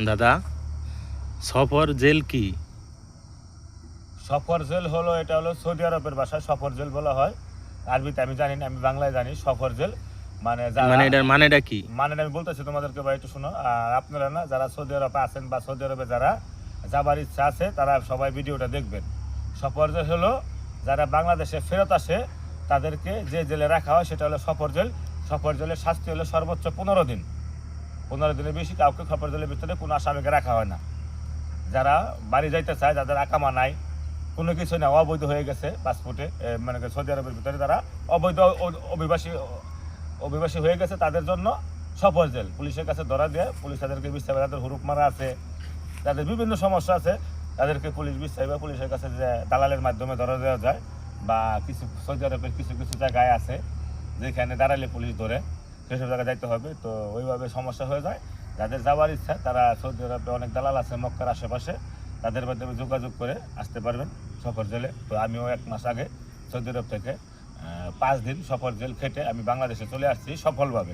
দাদা, সফর জেল কি? সফর জেল হলো, এটা হলো সৌদি আরবের ভাষায় সফর জেল বলা হয়। আরবিতে আমি জানি না, আমি বাংলায় জানি সফর জেল মানে যারা, মানে এটার মানেটা কি? মানে আমি বলতেছি তোমাদেরকে ভাই, একটু শোনো। আর আপনারা না যারা সৌদি আরবে আছেন বা সৌদি আরবে যারা যাবার ইচ্ছা আছে তারা সবাই ভিডিওটা দেখবেন। সফর জেল হলো যারা বাংলাদেশে ফেরত আসে তাদেরকে যে জেলে রাখা হয় সেটা হলো সফর জেল। সফর জেলের শাস্তি হলো সর্বোচ্চ 15 দিন। 15 দিনের বেশি কাউকে সফর জেলের ভিতরে কোনো আসামিকে রাখা হয় না। যারা বাড়ি যাইতে চায়, যাদের আকামা নাই, কোনো কিছু না, অবৈধ হয়ে গেছে পাসপোর্টে, মানে সৌদি আরবের ভিতরে যারা অবৈধ অভিবাসী অভিবাসী হয়ে গেছে তাদের জন্য সফর জেল। পুলিশের কাছে ধরা দিয়ে পুলিশ তাদেরকে বিচার, তাদের হুরুপ মারা আছে, তাদের বিভিন্ন সমস্যা আছে, তাদেরকে পুলিশ বিচার বা পুলিশের কাছে যে দালালের মাধ্যমে ধরা দেওয়া যায়, বা কিছু সৌদি আরবের কিছু কিছু জায়গায় আছে যেখানে দাঁড়ালে পুলিশ ধরে, সেসব জায়গায় যাইতে হবে। তো ওইভাবে সমস্যা হয়ে যায়। যাদের যাওয়ার ইচ্ছা তারা সৌদি আরবে অনেক দালাল আছে মক্কার আশেপাশে, তাদের মাধ্যমে যোগাযোগ করে আসতে পারবেন সফর জেলে। তো আমিও 1 মাস আগে সৌদি আরব থেকে 5 দিন সফর জেল খেটে আমি বাংলাদেশে চলে আসছি সফলভাবে।